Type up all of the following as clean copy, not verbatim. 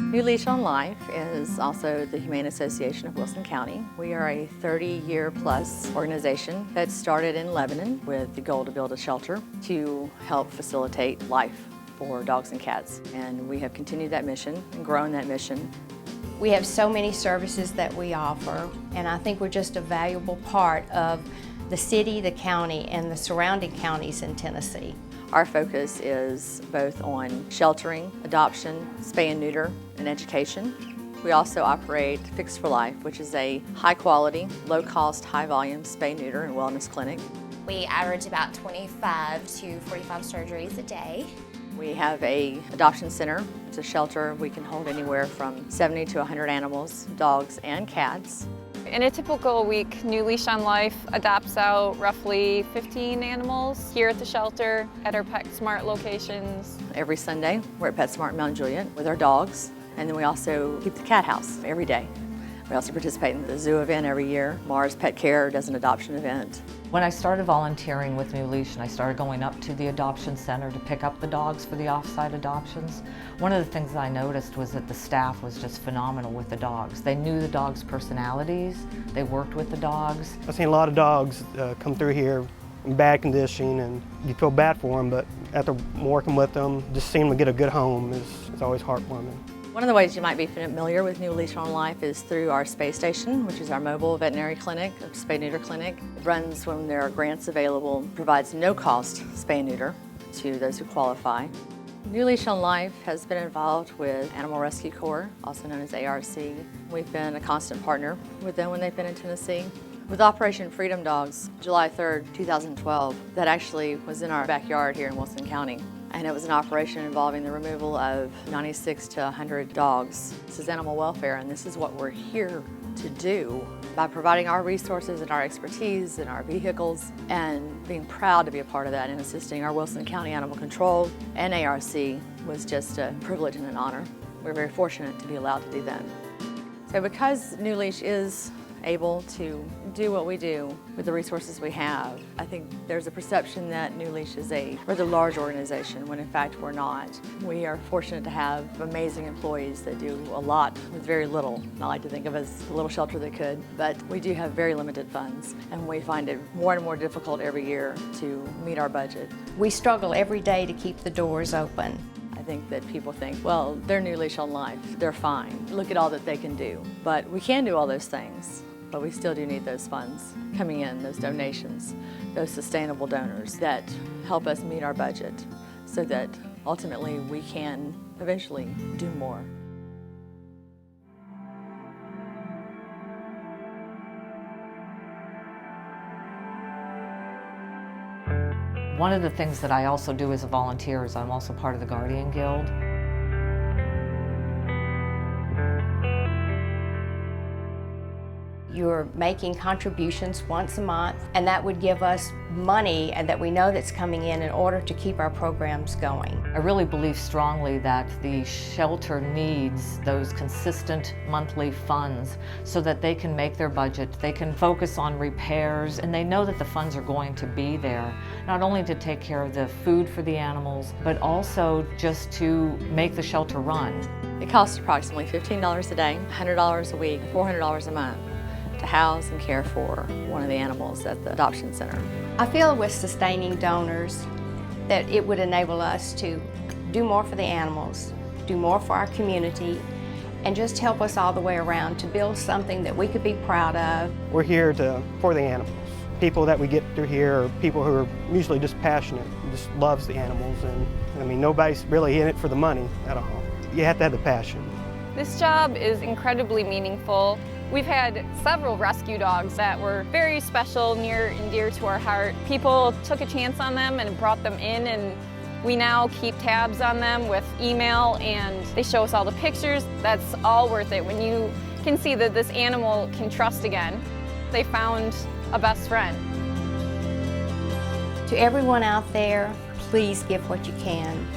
New Leash on Life is also the Humane Association of Wilson County. We are a 30-year-plus organization that started in Lebanon with the goal to build a shelter to help facilitate life for dogs and cats. And we have continued that mission and grown that mission. We have so many services that we offer, and I think we're just a valuable part of the city, the county, and the surrounding counties in Tennessee. Our focus is both on sheltering, adoption, spay and neuter, and education. We also operate Fix for Life, which is a high-quality, low-cost, high-volume spay, neuter, and wellness clinic. We average about 25 to 45 surgeries a day. We have an adoption center. It's a shelter. We can hold anywhere from 70 to 100 animals, dogs and cats. In a typical week, New Leash on Life adopts out roughly 15 animals here at the shelter at our PetSmart locations. Every Sunday, we're at PetSmart in Mount Juliet with our dogs, and then we also keep the cat house every day. We also participate in the zoo event every year. Mars Pet Care does an adoption event. When I started volunteering with New Leash and I started going up to the adoption center to pick up the dogs for the off-site adoptions, one of the things I noticed was that the staff was just phenomenal with the dogs. They knew the dogs' personalities, they worked with the dogs. I've seen a lot of dogs come through here in bad condition, and you feel bad for them, but after working with them, just seeing them get a good home is always heartwarming. One of the ways you might be familiar with New Leash on Life is through our Spay Station, which is our mobile veterinary clinic, a spay neuter clinic. It runs when there are grants available, provides no-cost spay neuter to those who qualify. New Leash on Life has been involved with Animal Rescue Corps, also known as ARC. We've been a constant partner with them when they've been in Tennessee. With Operation Freedom Dogs, July 3rd, 2012, that actually was in our backyard here in Wilson County. And it was an operation involving the removal of 96 to 100 dogs. This is animal welfare, and this is what we're here to do by providing our resources and our expertise and our vehicles and being proud to be a part of that and assisting our Wilson County Animal Control and ARC was just a privilege and an honor. We're very fortunate to be allowed to do that. So because New Leash is able to do what we do with the resources we have, I think there's a perception that New Leash is a rather large organization when in fact we're not. We are fortunate to have amazing employees that do a lot with very little. I like to think of as a little shelter that could, but we do have very limited funds and we find it more and more difficult every year to meet our budget. We struggle every day to keep the doors open. I think that people think, well, they're New Leash on Life, they're fine. Look at all that they can do. But we can do all those things, but we still do need those funds coming in, those donations, those sustainable donors that help us meet our budget so that ultimately we can eventually do more. One of the things that I also do as a volunteer is I'm also part of the Guardian Guild. You're making contributions once a month, and that would give us money and that we know that's coming in order to keep our programs going. I really believe strongly that the shelter needs those consistent monthly funds so that they can make their budget, they can focus on repairs, and they know that the funds are going to be there, not only to take care of the food for the animals, but also just to make the shelter run. It costs approximately $15 a day, $100 a week, $400 a month to house and care for one of the animals at the adoption center. I feel with sustaining donors that it would enable us to do more for the animals, do more for our community, and just help us all the way around to build something that we could be proud of. We're here for the animals. People that we get through here are people who are usually just passionate, just loves the animals, and I mean, nobody's really in it for the money at all. You have to have the passion. This job is incredibly meaningful. We've had several rescue dogs that were very special, near and dear to our heart. People took a chance on them and brought them in, and we now keep tabs on them with email, and they show us all the pictures. That's all worth it when you can see that this animal can trust again. They found a best friend. To everyone out there, please give what you can.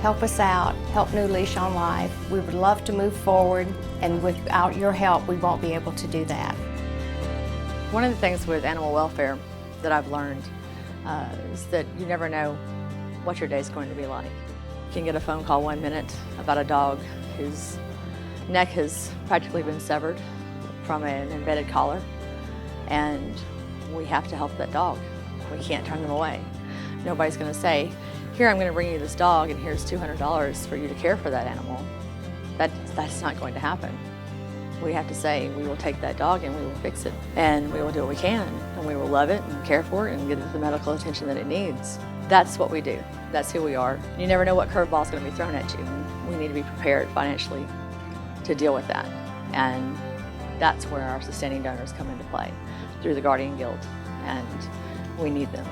Help us out, help New Leash on Life. We would love to move forward, and without your help, we won't be able to do that. One of the things with animal welfare that I've learned is that you never know what your day is going to be like. You can get a phone call one minute about a dog who's neck has practically been severed from an embedded collar, and we have to help that dog. We can't turn them away. Nobody's going to say, here, I'm going to bring you this dog and here's $200 for you to care for that animal. That's not going to happen. We have to say, we will take that dog and we will fix it, and we will do what we can, and we will love it and care for it and give it the medical attention that it needs. That's what we do. That's who we are. You never know what curveball is going to be thrown at you. We need to be prepared financially to deal with that. And that's where our sustaining donors come into play, through the Guardian Guild, and we need them.